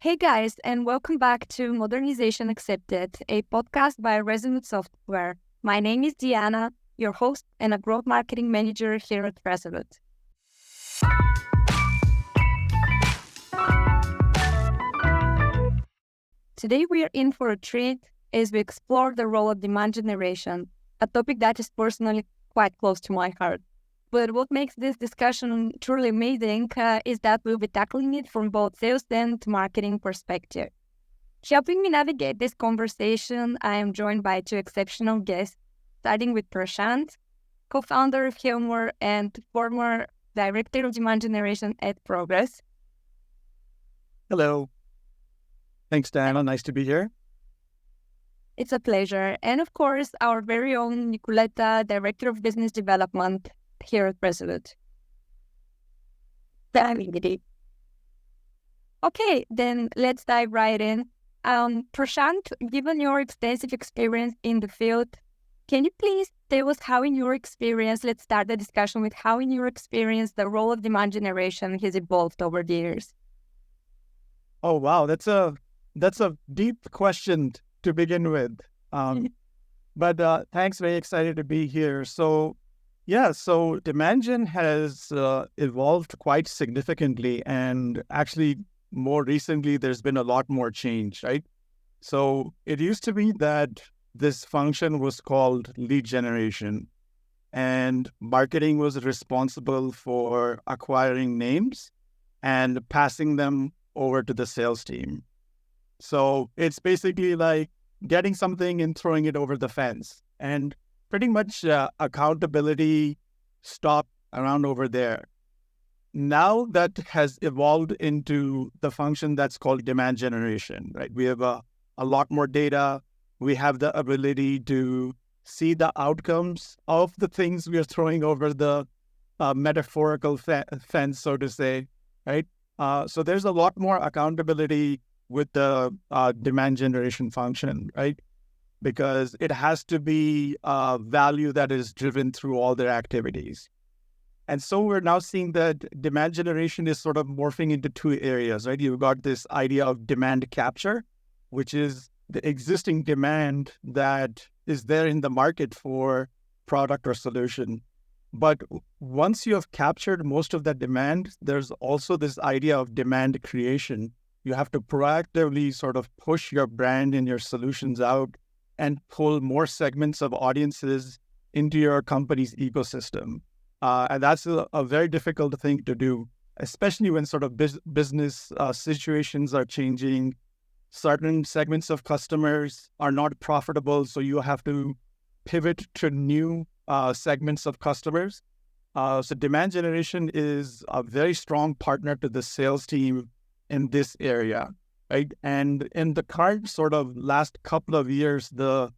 Hey guys, and welcome back to Modernization Accepted, a podcast by Resolute Software. My name is Diana, your host and a growth marketing manager here at Resolute. Today we are in for a treat as we explore the role of demand generation, a topic that is personally quite close to my heart. But what makes this discussion truly amazing is that we'll be tackling it from both sales and marketing perspective. Helping me navigate this conversation, I am joined by two exceptional guests, starting with Prashant, co-founder of Helmur and former director of demand generation at Progress. Hello. Thanks, Diana. Nice to be here. It's a pleasure. And of course, our very own Nicoletta, director of business development here at Resolute. Okay, then let's dive right in. Prashant, given your extensive experience in the field, can you please tell us how in your experience, let's start the discussion with how in your experience the role of demand generation has evolved over the years? Oh, wow. That's a deep question to begin with. But thanks. Very excited to be here. So demand gen has evolved quite significantly, and actually more recently, there's been a lot more change, right? So it used to be that this function was called lead generation, and marketing was responsible for acquiring names and passing them over to the sales team. So it's basically like getting something and throwing it over the fence, and pretty much accountability stopped around over there. Now that has evolved into the function that's called demand generation, right? We have a lot more data. We have the ability to see the outcomes of the things we are throwing over the metaphorical fence, so to say, right? So there's a lot more accountability with the demand generation function, right? Because it has to be value that is driven through all their activities. And so we're now seeing that demand generation is sort of morphing into two areas, right? You've got this idea of demand capture, which is the existing demand that is there in the market for product or solution. But once you have captured most of that demand, there's also this idea of demand creation. You have to proactively sort of push your brand and your solutions out and pull more segments of audiences into your company's ecosystem. And that's a very difficult thing to do, especially when sort of business situations are changing. Certain segments of customers are not profitable, so you have to pivot to new segments of customers. So demand generation is a very strong partner to the sales team in this area, right? And in the current sort of last couple of years, the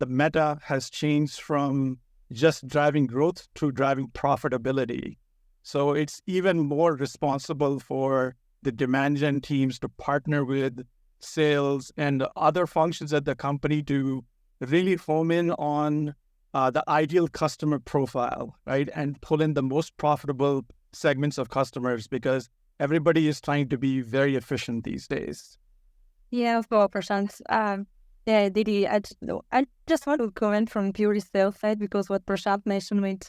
meta has changed from just driving growth to driving profitability. So it's even more responsible for the demand gen teams to partner with sales and other functions at the company to really home in on the ideal customer profile, right? And pull in the most profitable segments of customers, because everybody is trying to be very efficient these days. Yeah, of course, Prashant. Didi, I just want to comment from pure sales side, because what Prashant mentioned with,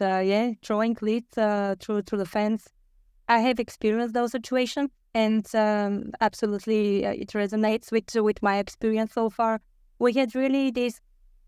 throwing leads through the fence. I have experienced those situations, and absolutely it resonates with my experience so far. We had really this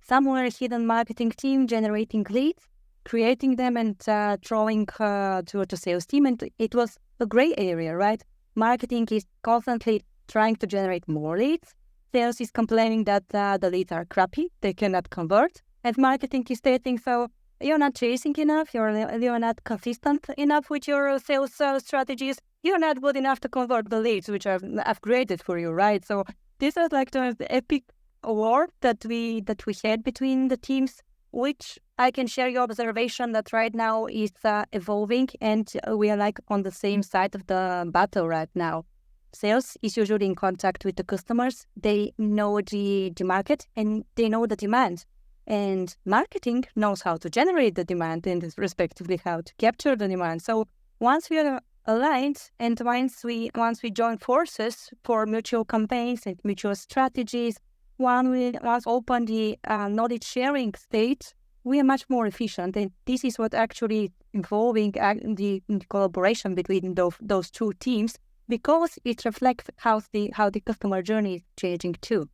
somewhere hidden marketing team generating leads, creating them and throwing to the sales team, and it was a gray area, right? Marketing is constantly trying to generate more leads. Sales is complaining that the leads are crappy, they cannot convert, and marketing is stating, so you're not chasing enough, you're not consistent enough with your sales strategies, you're not good enough to convert the leads, which I've created for you, right? So this was like the epic war that we had between the teams, which I can share your observation that right now is evolving, and we are like on the same side of the battle right now. Sales is usually in contact with the customers. They know the market and they know the demand. And marketing knows how to generate the demand and respectively how to capture the demand. So once we are aligned, and once we join forces for mutual campaigns and mutual strategies, once open the knowledge sharing state, we are much more efficient, and this is what actually involving the collaboration between those two teams, because it reflects how the customer journey is changing too.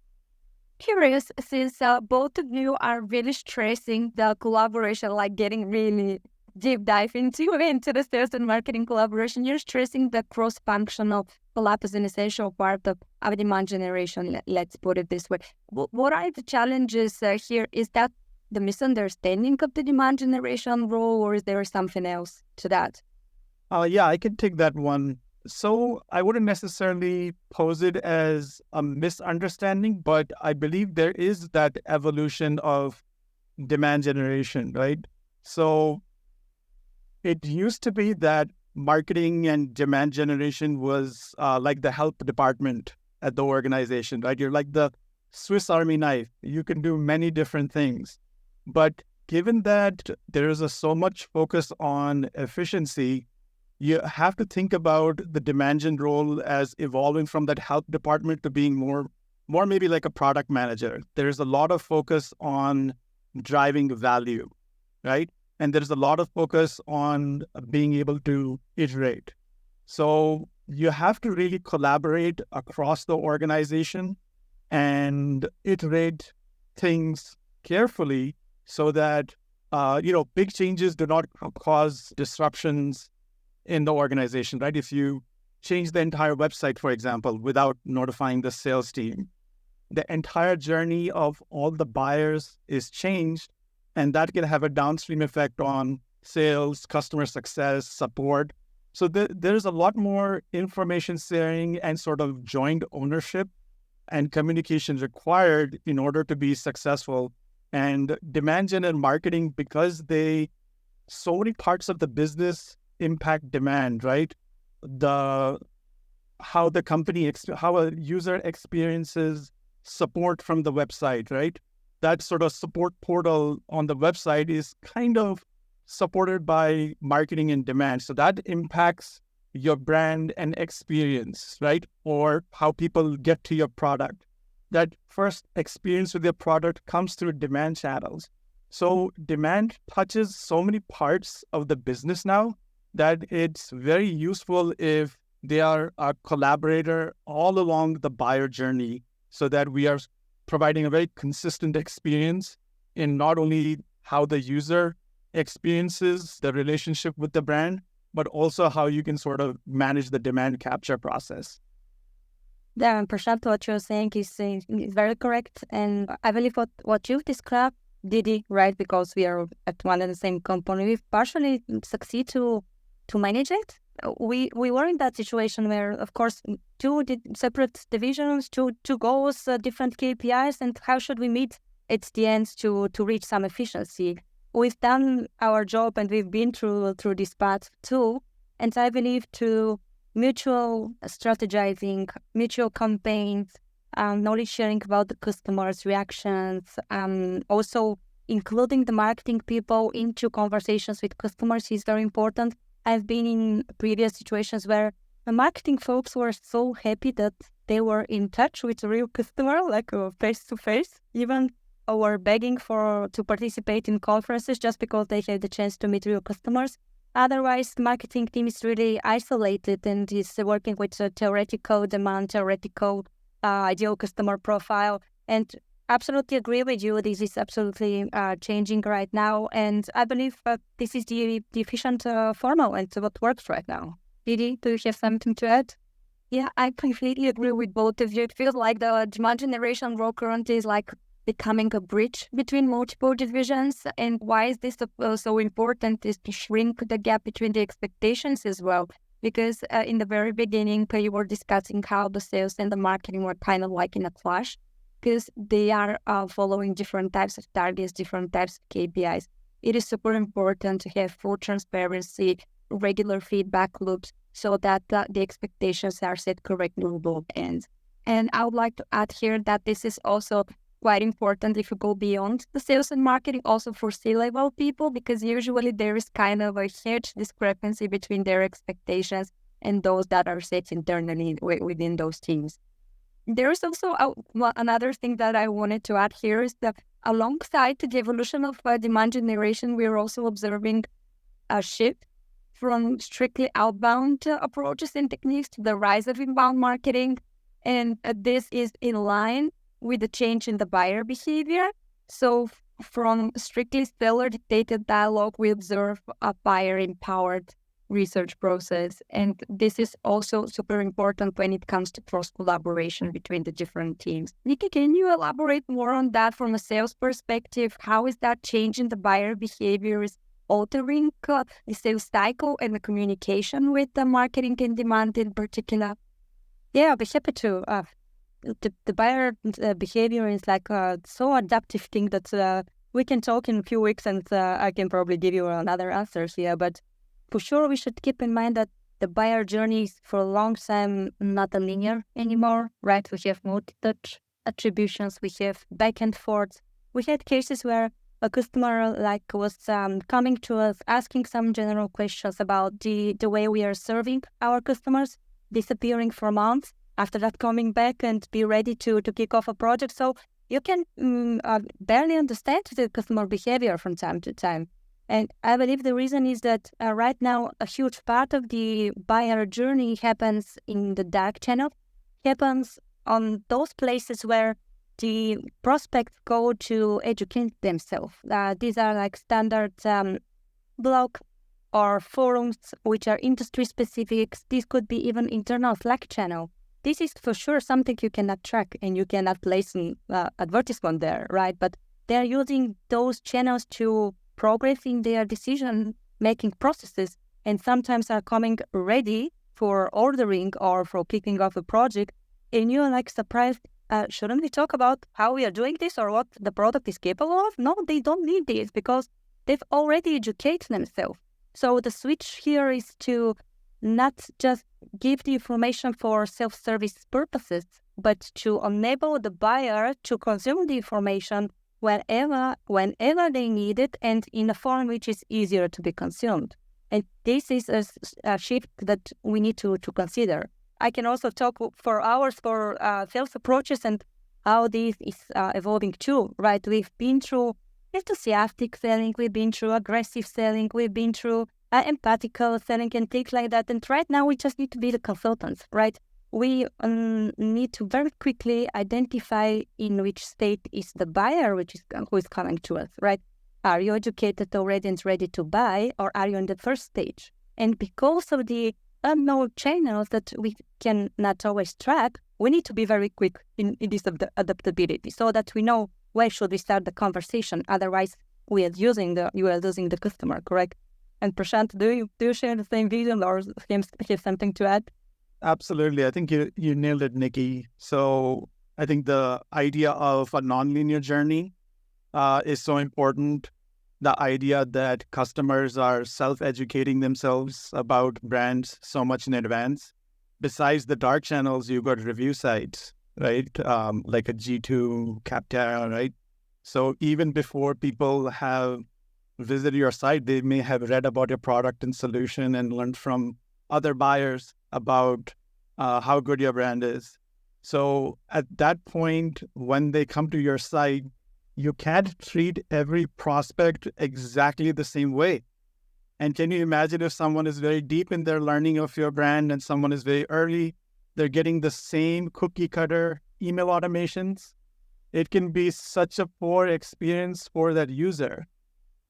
Curious, since both of you are really stressing the collaboration, like getting really deep dive into the sales and marketing collaboration, you're stressing the cross-functional collab is an essential part of demand generation. Let's put it this way. What are the challenges here? Is that the misunderstanding of the demand generation role, or is there something else to that? Yeah, I can take that one. So I wouldn't necessarily pose it as a misunderstanding, but I believe there is that evolution of demand generation, right? So it used to be that marketing and demand generation was like the help department at the organization, right? You're like the Swiss Army knife. You can do many different things. But given that there is so much focus on efficiency, you have to think about the demand gen role as evolving from that help department to being more maybe like a product manager. There's a lot of focus on driving value, right? And there's a lot of focus on being able to iterate. So you have to really collaborate across the organization and iterate things carefully so that big changes do not cause disruptions in the organization, right? If you change the entire website, for example, without notifying the sales team, the entire journey of all the buyers is changed, and that can have a downstream effect on sales, customer success, support. So there's a lot more information sharing and sort of joint ownership and communication required in order to be successful. And demand gen and marketing, because so many parts of the business impact demand, right? How a user experiences support from the website, right? That sort of support portal on the website is kind of supported by marketing and demand. So that impacts your brand and experience, right? Or how people get to your product. That first experience with your product comes through demand channels. So demand touches so many parts of the business now that it's very useful if they are a collaborator all along the buyer journey, so that we are providing a very consistent experience in not only how the user experiences the relationship with the brand, but also how you can sort of manage the demand capture process. Yeah, Prashant, what you're saying is very correct. And I believe what you've described, Didi, right? Because we are at one and the same company, we've partially succeed to manage it. We were in that situation where, of course, two separate divisions, two goals, different KPIs, and how should we meet at the end to reach some efficiency? We've done our job, and we've been through this path too. And I believe to mutual strategizing, mutual campaigns, knowledge sharing about the customers' reactions, also including the marketing people into conversations with customers is very important. I've been in previous situations where the marketing folks were so happy that they were in touch with a real customer, like face to face, even or begging to participate in conferences just because they had the chance to meet real customers. Otherwise, the marketing team is really isolated and is working with a theoretical demand, theoretical ideal customer profile. And absolutely agree with you. This is absolutely changing right now. And I believe this is the efficient formal and what works right now. Didi, do you have something to add? Yeah, I completely agree with both of you. It feels like the demand generation role currently is like becoming a bridge between multiple divisions. And why is this so important is to shrink the gap between the expectations as well. Because in the very beginning, you were discussing how the sales and the marketing were kind of like in a clash, because they are following different types of targets, different types of KPIs. It is super important to have full transparency, regular feedback loops, so that the expectations are set correctly on both ends. And I would like to add here that this is also quite important if you go beyond the sales and marketing, also for C-level people, because usually there is kind of a huge discrepancy between their expectations and those that are set internally within those teams. There is also another thing that I wanted to add here is that alongside the evolution of demand generation, we are also observing a shift from strictly outbound approaches and techniques to the rise of inbound marketing. And this is in line with the change in the buyer behavior. So from strictly seller-dictated dialogue, we observe a buyer-empowered research process. And this is also super important when it comes to cross-collaboration between the different teams. Nikki, can you elaborate more on that from a sales perspective? How is that changing the buyer behaviors, altering the sales cycle and the communication with the marketing and demand in particular? Yeah, I'll be happy to. The buyer behavior is like so adaptive thing that we can talk in a few weeks and I can probably give you another answers here. But for sure, we should keep in mind that the buyer journey is for a long time not a linear anymore, right? We have multi-touch attributions, we have back and forth. We had cases where a customer was coming to us asking some general questions about the way we are serving our customers, disappearing for months, after that coming back and be ready to kick off a project. So you can barely understand the customer behavior from time to time. And I believe the reason is that right now a huge part of the buyer journey happens in the dark channel, happens on those places where the prospects go to educate themselves. These are like standard blog or forums which are industry specific. This could be even internal Slack channel. This is for sure something you cannot track and you cannot place an advertisement there, right? But they're using those channels to progress in their decision-making processes and sometimes are coming ready for ordering or for kicking off a project. And you're like surprised, shouldn't we talk about how we are doing this or what the product is capable of? No, they don't need this because they've already educated themselves. So the switch here is to not just give the information for self-service purposes, but to enable the buyer to consume the information whenever they need it and in a form which is easier to be consumed. And this is a shift that we need to consider. I can also talk for hours for sales approaches and how this is evolving too, right? We've been through enthusiastic selling, we've been through aggressive selling, we've been through empathical selling and things like that. And right now we just need to be the consultants, right? We need to very quickly identify in which state is the buyer who is coming to us, right? Are you educated already and ready to buy, or are you in the first stage? And because of the unknown channels that we can not always track, we need to be very quick in this adaptability so that we know where should we start the conversation. Otherwise, you are losing the customer, correct? And Prashant, do you share the same vision or have something to add? Absolutely. I think you nailed it, Nikki. So I think the idea of a nonlinear journey is so important. The idea that customers are self-educating themselves about brands so much in advance. Besides the dark channels, you've got review sites, right? Like a G2, Capterra, right? So even before people have visited your site, they may have read about your product and solution and learned from other buyers about how good your brand is. So at that point, when they come to your site, you can't treat every prospect exactly the same way. And can you imagine if someone is very deep in their learning of your brand and someone is very early, they're getting the same cookie cutter email automations? It can be such a poor experience for that user.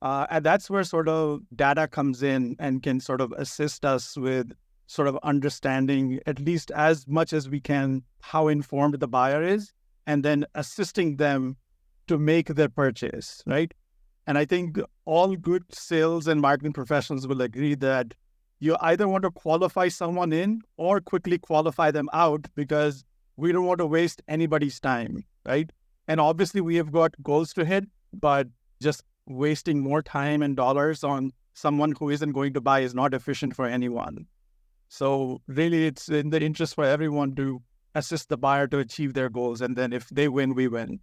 And that's where sort of data comes in and can sort of assist us with sort of understanding at least as much as we can how informed the buyer is and then assisting them to make their purchase, right? And I think all good sales and marketing professionals will agree that you either want to qualify someone in or quickly qualify them out because we don't want to waste anybody's time, right? And obviously we have got goals to hit, but just wasting more time and dollars on someone who isn't going to buy is not efficient for anyone. So really it's in the interest for everyone to assist the buyer to achieve their goals. And then if they win, we win.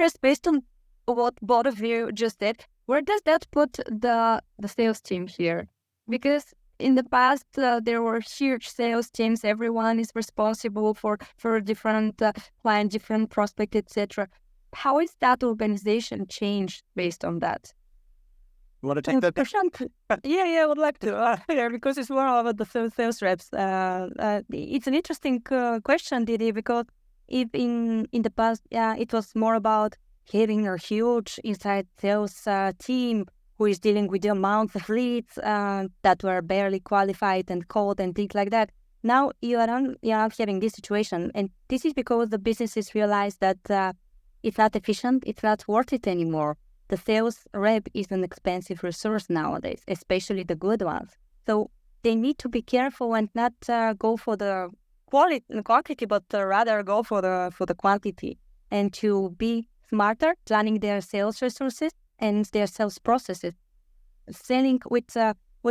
curious, based on what both of you just did, where does that put the sales team here? Because in the past, there were huge sales teams. Everyone is responsible for a different client, different prospect, etc. How is that organization changed based on that? You want to take that? Prashant, I would like to. Because it's more about the sales reps. It's an interesting question, Didi, because if in the past, it was more about having a huge inside sales team who is dealing with the amount of leads that were barely qualified and cold and things like that. Now you are not having this situation, and this is because the businesses realize that it's not efficient, it's not worth it anymore. The sales rep is an expensive resource nowadays, especially the good ones. So they need to be careful and not go for the quantity, but rather go for the quantity, and to be smarter, planning their sales resources and their sales processes, selling with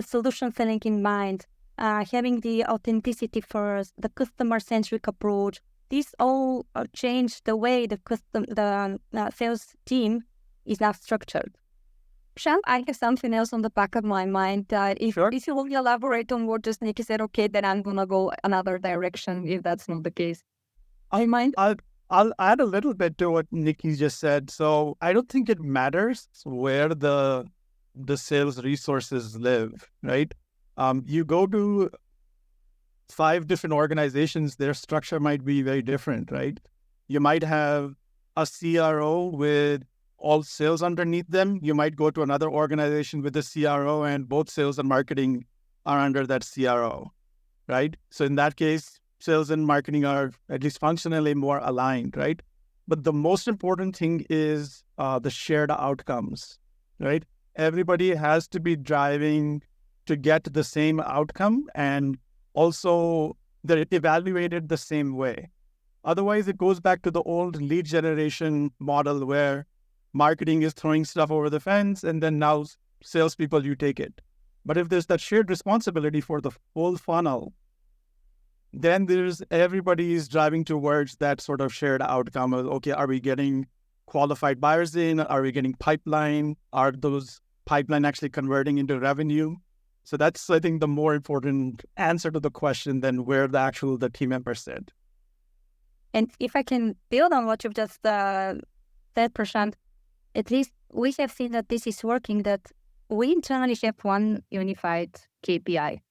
solution selling in mind, having the authenticity first, the customer-centric approach. These all change the way the sales team is now structured. Prashant, I have something else on the back of my mind. If you will elaborate on what just Nikki said, okay, then I'm gonna go another direction if that's not the case. I mind. I'll add a little bit to what Nikki just said. So I don't think it matters where the sales resources live, right? You go to 5 different organizations, their structure might be very different, right? You might have a CRO with all sales underneath them. You might go to another organization with a CRO and both sales and marketing are under that CRO, right? So in that case, sales and marketing are at least functionally more aligned, right? But the most important thing is the shared outcomes, right? Everybody has to be driving to get the same outcome, and also they're evaluated the same way. Otherwise, it goes back to the old lead generation model where marketing is throwing stuff over the fence and then now salespeople, you take it. But if there's that shared responsibility for the whole funnel, then there's everybody is driving towards that sort of shared outcome of, okay, are we getting qualified buyers in? Are we getting pipeline? Are those pipeline actually converting into revenue? So that's, I think, the more important answer to the question than where the team members sit. And if I can build on what you've just said, Prashant, at least we have seen that this is working, that we internally have one unified KPI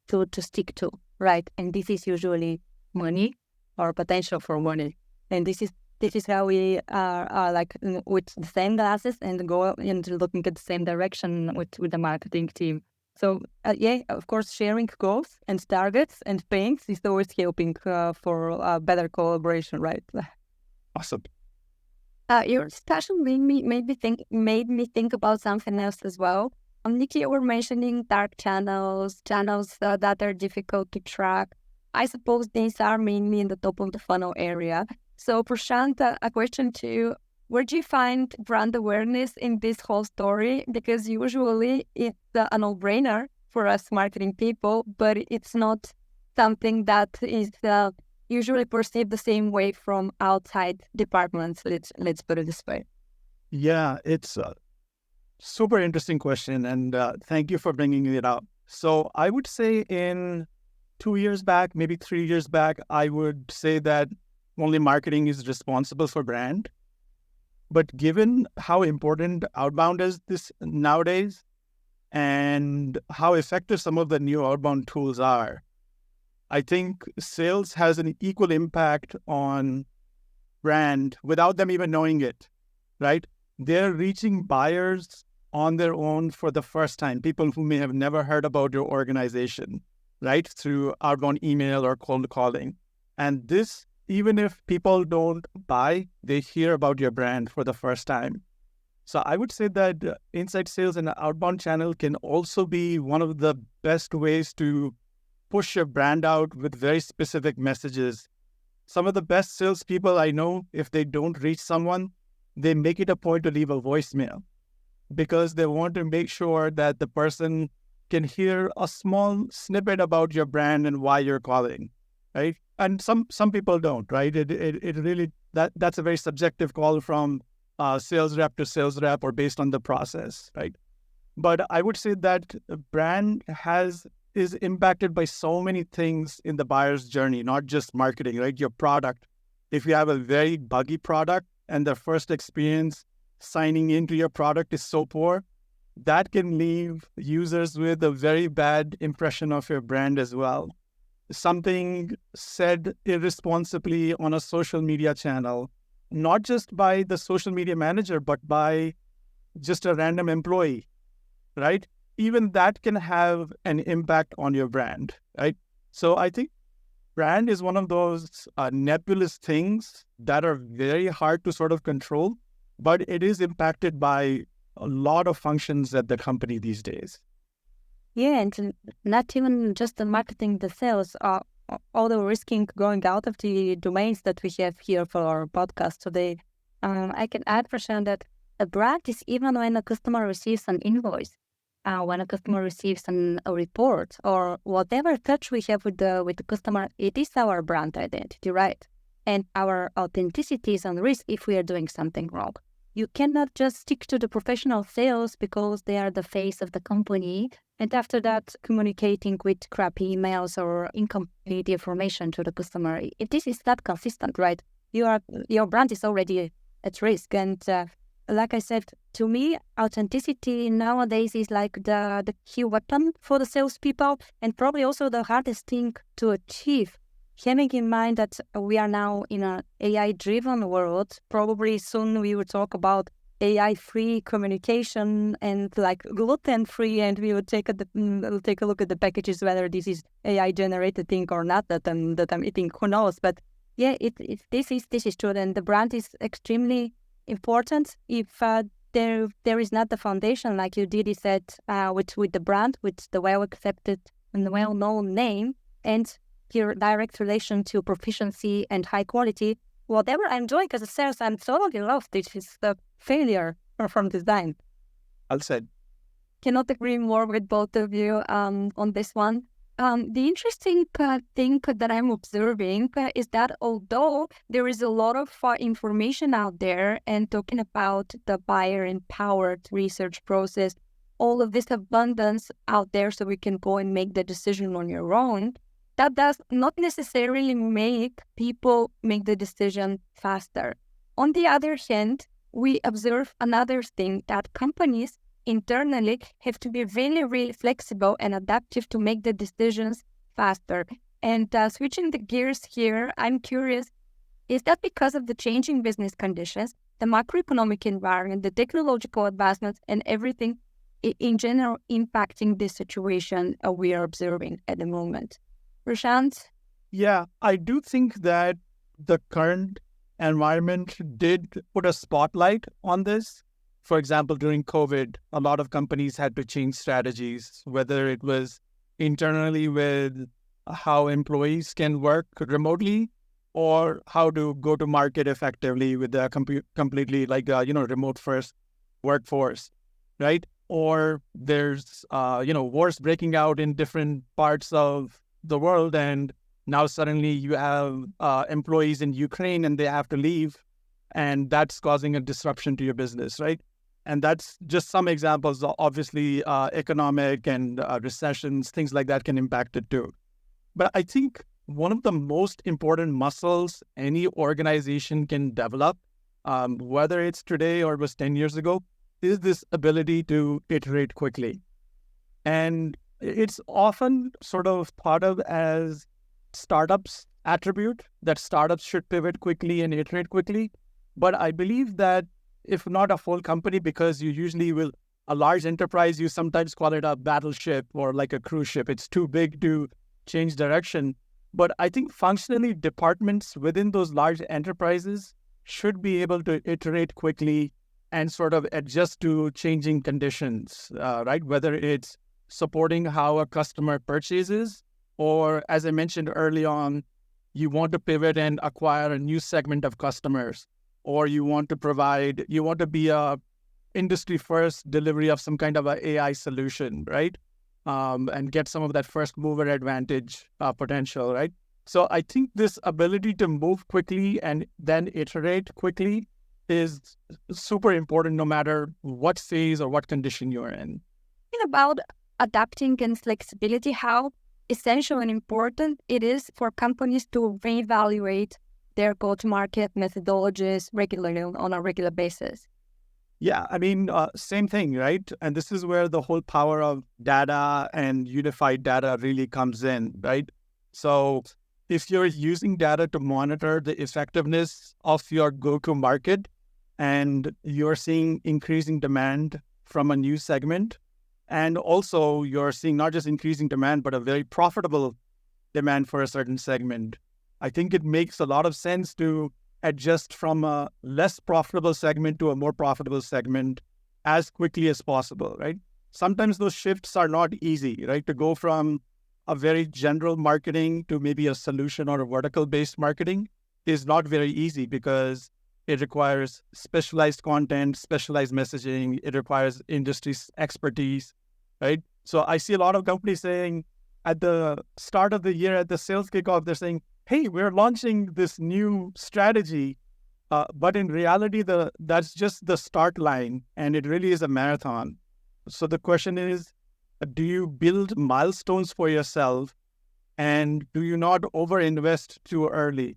to stick to, right? And this is usually money or potential for money. And this is how we are like with the same glasses and go into looking at the same direction with the marketing team. So of course, sharing goals and targets and pains is always helping for better collaboration, right? Awesome. Your discussion made me think about something else as well. Nikki, you were mentioning dark channels that are difficult to track. I suppose these are mainly in the top of the funnel area. So, Prashant, a question to you. Where do you find brand awareness in this whole story? Because usually it's a no-brainer for us marketing people, but it's not something that is usually perceived the same way from outside departments. Let's put it this way. Yeah, it's a super interesting question, and thank you for bringing it up. So I would say in 2 years back, maybe 3 years back, I would say that only marketing is responsible for brand. But given how important outbound is this nowadays and how effective some of the new outbound tools are, I think sales has an equal impact on brand without them even knowing it, right? They're reaching buyers on their own for the first time, people who may have never heard about your organization, right? Through outbound email or cold calling. And this, even if people don't buy, they hear about your brand for the first time. So I would say that inside sales and outbound channel can also be one of the best ways to push your brand out with very specific messages. Some of the best salespeople I know, if they don't reach someone, they make it a point to leave a voicemail because they want to make sure that the person can hear a small snippet about your brand and why you're calling, right? And some people don't, right? It really, that's a very subjective call from sales rep to sales rep or based on the process, right? But I would say that brand is impacted by so many things in the buyer's journey, not just marketing, right? Your product. If you have a very buggy product and the first experience signing into your product is so poor, that can leave users with a very bad impression of your brand as well. Something said irresponsibly on a social media channel, not just by the social media manager, but by just a random employee, right? Even that can have an impact on your brand, right? So I think brand is one of those nebulous things that are very hard to sort of control, but it is impacted by a lot of functions at the company these days. Yeah, and not even just the marketing, the sales, although risking going out of the domains that we have here for our podcast today. I can add, Prashant, that a brand is even when a customer receives an invoice, when a customer receives a report, or whatever touch we have with the customer, it is our brand identity, right? And our authenticity is on risk if we are doing something wrong. You cannot just stick to the professional sales because they are the face of the company, and after that, communicating with crappy emails or incomplete information to the customer. This is not consistent, right? Your brand is already at risk. And like I said, to me, authenticity nowadays is like the key weapon for the salespeople, and probably also the hardest thing to achieve. Having in mind that we are now in an AI-driven world, probably soon we will talk about AI-free communication and like gluten-free, and we will take a look at the packages, whether this is AI-generated thing or not that I'm eating. Who knows? But yeah, this is true, and the brand is extremely important. If there is not the foundation, like you did said, with the brand, with the well-accepted and well-known name, and your direct relation to proficiency and high quality, whatever I'm doing as a sales, I'm totally lost. This is the failure from design. I'll say. Cannot agree more with both of you on this one. The interesting thing that I'm observing is that although there is a lot of information out there and talking about the buyer-empowered research process, all of this abundance out there so we can go and make the decision on your own, that does not necessarily make people make the decision faster. On the other hand, we observe another thing, that companies internally have to be really, really flexible and adaptive to make the decisions faster. And switching the gears here, I'm curious, is that because of the changing business conditions, the macroeconomic environment, the technological advancements, and everything in general impacting this situation we are observing at the moment? Prashant? Yeah, I do think that the current environment did put a spotlight on this. For example, during COVID, a lot of companies had to change strategies, whether it was internally with how employees can work remotely or how to go to market effectively with a completely remote first workforce, right? Or there's, wars breaking out in different parts of the world, and now suddenly you have employees in Ukraine and they have to leave, and that's causing a disruption to your business, right? And that's just some examples. Obviously, economic and recessions, things like that can impact it too. But I think one of the most important muscles any organization can develop, whether it's today or was 10 years ago, is this ability to iterate quickly. And it's often sort of thought of as startups attribute, that startups should pivot quickly and iterate quickly. But I believe that if not a whole company, because you usually will, a large enterprise, you sometimes call it a battleship or like a cruise ship. It's too big to change direction. But I think functionally departments within those large enterprises should be able to iterate quickly and sort of adjust to changing conditions, right? Whether it's supporting how a customer purchases, or as I mentioned early on, you want to pivot and acquire a new segment of customers, or you want to be a industry first delivery of some kind of a AI solution, right? And get some of that first mover advantage potential, right? So I think this ability to move quickly and then iterate quickly is super important no matter what phase or what condition you're in. About adapting and flexibility, how essential and important it is for companies to reevaluate their go-to-market methodologies regularly on a regular basis. Yeah, I mean, same thing, right? And this is where the whole power of data and unified data really comes in, right? So if you're using data to monitor the effectiveness of your go-to-market and you're seeing increasing demand from a new segment, and also you're seeing not just increasing demand, but a very profitable demand for a certain segment, I think it makes a lot of sense to adjust from a less profitable segment to a more profitable segment as quickly as possible, right? Sometimes those shifts are not easy, right? To go from a very general marketing to maybe a solution or a vertical-based marketing is not very easy because it requires specialized content, specialized messaging. It requires industry expertise, right? So I see a lot of companies saying at the start of the year, at the sales kickoff, they're saying, hey, we're launching this new strategy. But in reality, that's just the start line, and it really is a marathon. So the question is, do you build milestones for yourself, and do you not overinvest too early?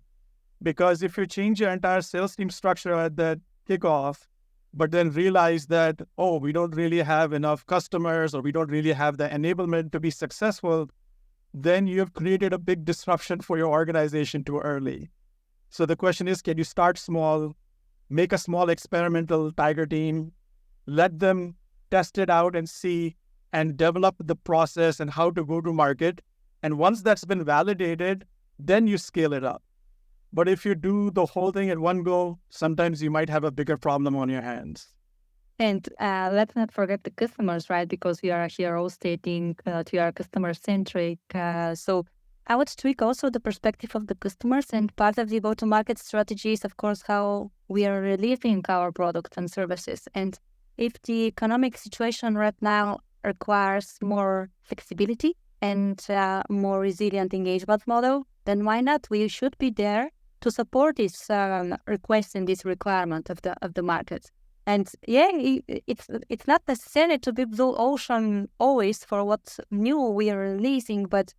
Because if you change your entire sales team structure at that kickoff, but then realize that, oh, we don't really have enough customers or we don't really have the enablement to be successful, then you have created a big disruption for your organization too early. So the question is, can you start small, make a small experimental tiger team, let them test it out and see, and develop the process and how to go to market. And once that's been validated, then you scale it up. But if you do the whole thing at one go, sometimes you might have a bigger problem on your hands. And let's not forget the customers, right? Because we are here all stating to our customer-centric. So I would tweak also the perspective of the customers, and part of the go-to-market strategy is, of course, how we are releasing our products and services. And if the economic situation right now requires more flexibility and more resilient engagement model, then why not? We should be there to support this request and this requirement of the market. And yeah, it's not necessary to be blue ocean always for what's new we are releasing, but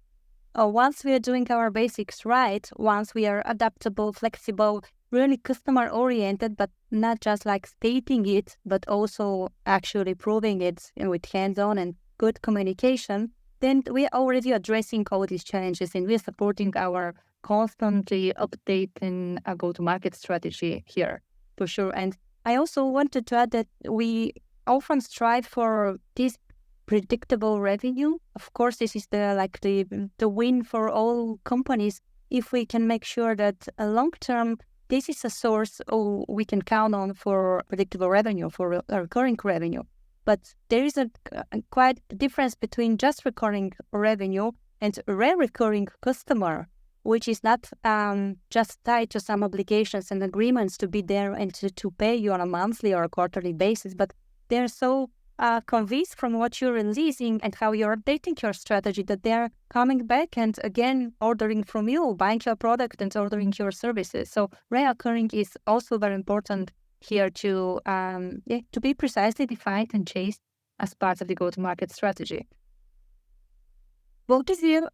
once we are doing our basics right, once we are adaptable, flexible, really customer oriented, but not just like stating it, but also actually proving it with hands-on and good communication, then we are already addressing all these challenges and we're supporting our constantly updating a go-to-market strategy here for sure. And I also wanted to add that we often strive for this predictable revenue. Of course, this is the win for all companies if we can make sure that long term this is a source we can count on for predictable revenue, for recurring revenue. But there is a quite difference between just recurring revenue and recurring customer, which is not just tied to some obligations and agreements to be there and to pay you on a monthly or a quarterly basis, but they're so convinced from what you're releasing and how you're updating your strategy that they're coming back and again ordering from you, buying your product and ordering your services. So reoccurring is also very important here to be precisely defined and chased as part of the go-to-market strategy. Both of you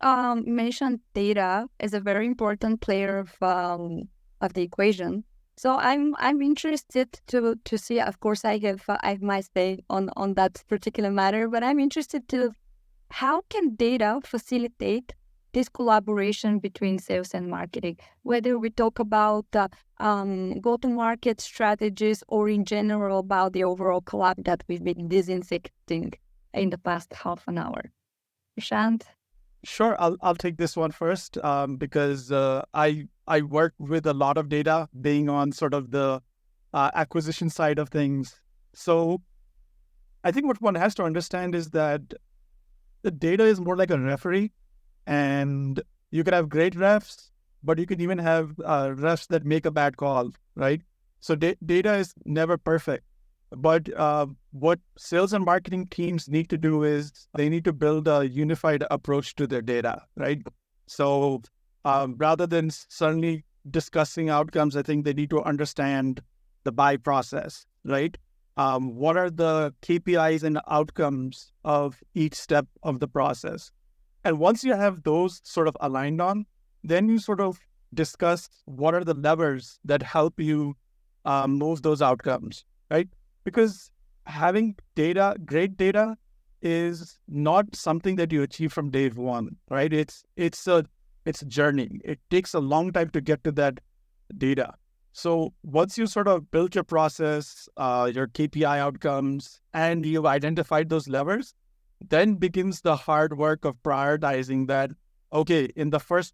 mentioned data as a very important player of the equation. So I'm interested to see. Of course, I have my say on that particular matter, but I'm interested to how can data facilitate this collaboration between sales and marketing, whether we talk about go-to-market strategies or in general about the overall collab that we've been disinfecting in the past half an hour. Prashant? Sure, I'll take this one first because I work with a lot of data, being on sort of the acquisition side of things. So I think what one has to understand is that the data is more like a referee, and you can have great refs, but you can even have refs that make a bad call, right? So data is never perfect. But what sales and marketing teams need to do is they need to build a unified approach to their data, right? So rather than suddenly discussing outcomes, I think they need to understand the buy process, right? What are the KPIs and outcomes of each step of the process? And once you have those sort of aligned on, then you sort of discuss what are the levers that help you move those outcomes, right? Because having data, great data, is not something that you achieve from day one, right? It's a journey. It takes a long time to get to that data. So once you sort of build your process, your KPI outcomes, and you've identified those levers, then begins the hard work of prioritizing that. Okay, in the first,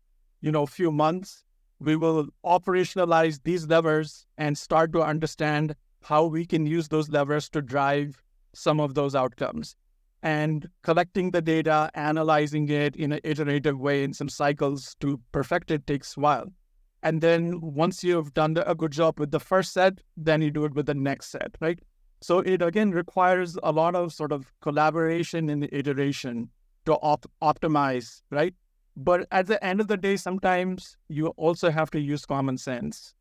few months, we will operationalize these levers and start to understand how we can use those levers to drive some of those outcomes. And collecting the data, analyzing it in an iterative way in some cycles to perfect it takes a while. And then once you've done a good job with the first set, then you do it with the next set, right? So it again requires a lot of sort of collaboration and iteration to optimize, right? But at the end of the day, sometimes you also have to use common sense.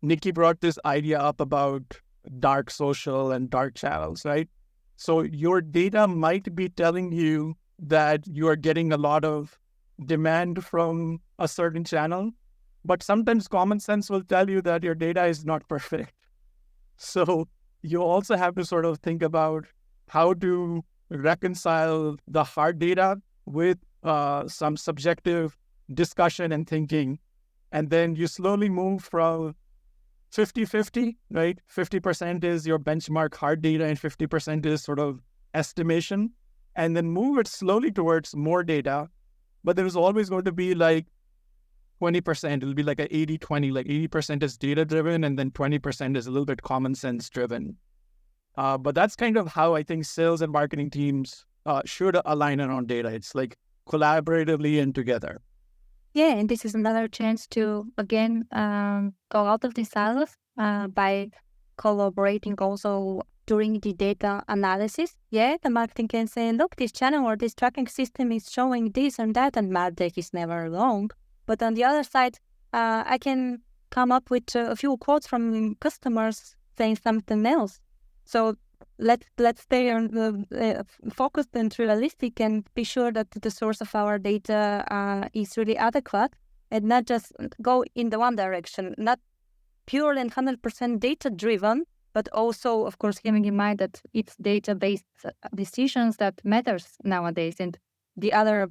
Nikki brought this idea up about dark social and dark channels, right? So your data might be telling you that you are getting a lot of demand from a certain channel, but sometimes common sense will tell you that your data is not perfect. So you also have to sort of think about how to reconcile the hard data with some subjective discussion and thinking. And then you slowly move from 50-50, right? 50% is your benchmark hard data and 50% is sort of estimation. And then move it slowly towards more data. But there's always going to be like 20%. It'll be like an 80-20, like 80% is data-driven and then 20% is a little bit common sense-driven. But that's kind of how I think sales and marketing teams should align around data. It's like collaboratively and together. Yeah, and this is another chance to, again, go out of the silos by collaborating also during the data analysis. Yeah, the marketing can say, look, this channel or this tracking system is showing this and that, and MarTech is never wrong. But on the other side, I can come up with a few quotes from customers saying something else. So let's stay on the focused and realistic and be sure that the source of our data is really adequate and not just go in the one direction, not purely and 100% data driven, but also, of course, having in mind that it's data-based decisions that matters nowadays. And the other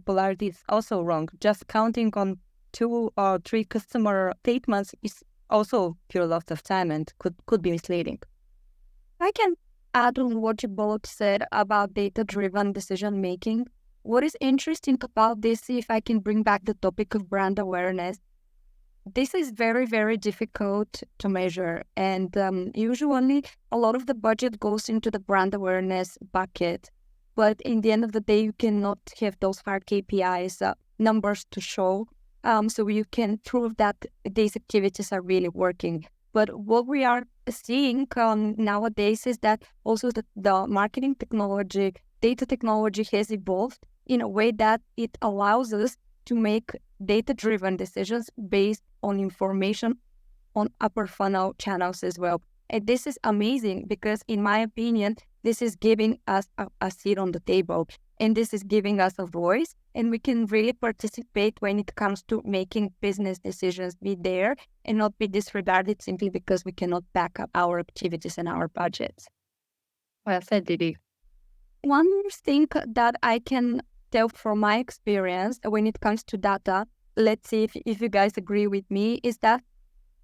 polarity is also wrong. Just counting on 2 or 3 customer statements is also pure loss of time and could be misleading. I can add on what you both said about data-driven decision-making. What is interesting about this, if I can bring back the topic of brand awareness, this is very, very difficult to measure. And usually a lot of the budget goes into the brand awareness bucket. But in the end of the day, you cannot have those hard KPIs, numbers to show. So you can prove that these activities are really working. But what we are seeing nowadays is that also the marketing technology, data technology has evolved in a way that it allows us to make data-driven decisions based on information on upper funnel channels as well. And this is amazing because, in my opinion, this is giving us a seat on the table. And this is giving us a voice, and we can really participate when it comes to making business decisions, be there and not be disregarded simply because we cannot back up our activities and our budgets. Well said, Didi. One thing that I can tell from my experience when it comes to data, let's see if you guys agree with me, is that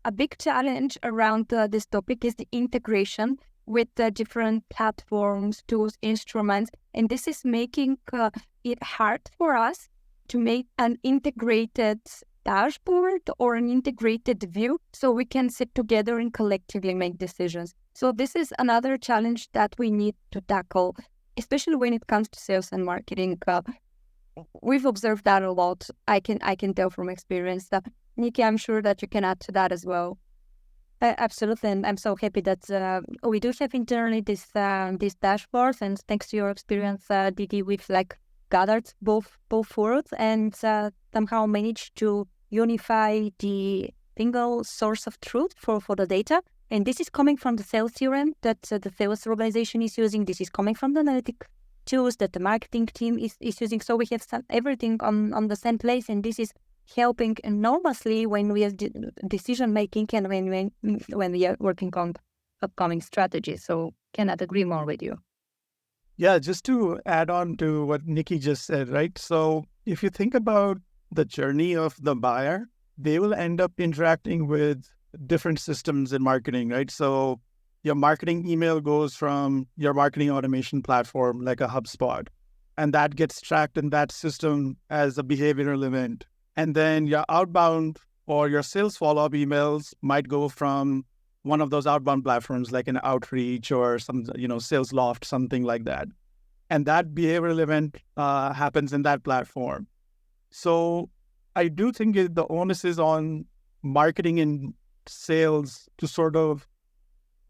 a big challenge around this topic is the integration with the different platforms, tools, instruments. And this is making it hard for us to make an integrated dashboard or an integrated view so we can sit together and collectively make decisions. So this is another challenge that we need to tackle, especially when it comes to sales and marketing. We've observed that a lot. I can tell from experience. Nikki, I'm sure that you can add to that as well. Absolutely, and I'm so happy that we do have internally these dashboards, and thanks to your experience, Didi, we've gathered both worlds and somehow managed to unify the single source of truth for the data And this is coming from the sales CRM that the sales organization is using. This is coming from the analytic tools that the marketing team is using. So we have everything on the same place, and this is helping enormously when we have decision making and when we are working on upcoming strategies. So cannot agree more with you. Yeah, just to add on to what Nikki just said, right? So if you think about the journey of the buyer, they will end up interacting with different systems in marketing, right? So your marketing email goes from your marketing automation platform, like a HubSpot, and that gets tracked in that system as a behavioral event. And then your outbound or your sales follow-up emails might go from one of those outbound platforms, like an Outreach or some, Sales Loft, something like that. And that behavioral event happens in that platform. So I do think the onus is on marketing and sales to sort of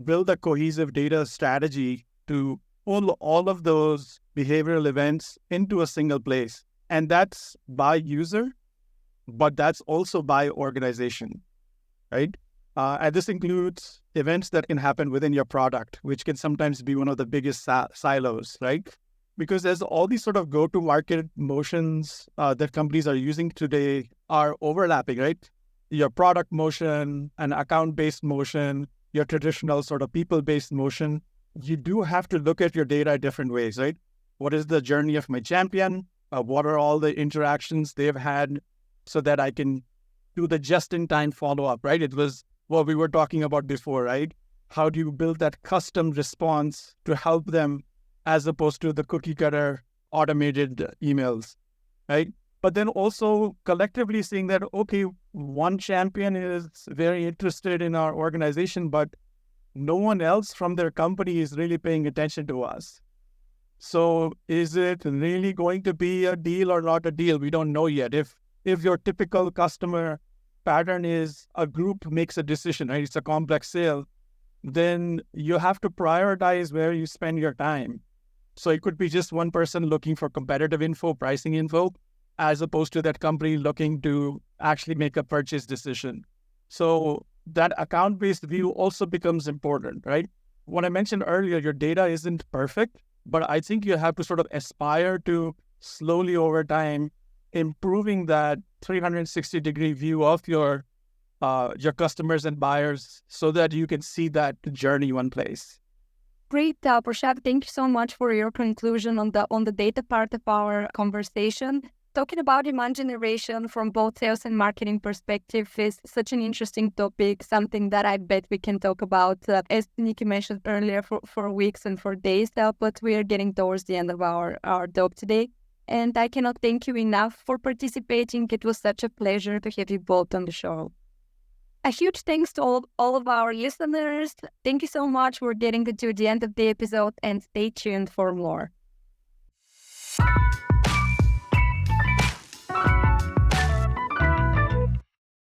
build a cohesive data strategy to pull all of those behavioral events into a single place. And that's by user, but that's also by organization, right? And this includes events that can happen within your product, which can sometimes be one of the biggest silos, right? Because there's all these sort of go-to-market motions that companies are using today are overlapping, right? Your product motion, an account-based motion, your traditional sort of people-based motion. You do have to look at your data different ways, right? What is the journey of my champion? What are all the interactions they've had so that I can do the just-in-time follow-up, right? It was what we were talking about before, right? How do you build that custom response to help them as opposed to the cookie-cutter automated emails, right? But then also collectively seeing that, okay, one champion is very interested in our organization, but no one else from their company is really paying attention to us. So is it really going to be a deal or not a deal? We don't know yet. If your typical customer pattern is a group makes a decision, right? It's a complex sale, then you have to prioritize where you spend your time. So it could be just one person looking for competitive info, pricing info, as opposed to that company looking to actually make a purchase decision. So that account-based view also becomes important, right? What I mentioned earlier, your data isn't perfect, but I think you have to sort of aspire to slowly over time improving that 360-degree view of your customers and buyers so that you can see that journey one place. Great, Prashant. Thank you so much for your conclusion on the data part of our conversation. Talking about demand generation from both sales and marketing perspective is such an interesting topic, something that I bet we can talk about, as Nikki mentioned earlier, for weeks and for days, but we are getting towards the end of our talk today. And I cannot thank you enough for participating. It was such a pleasure to have you both on the show. A huge thanks to all of our listeners. Thank you so much for getting to the end of the episode, and stay tuned for more.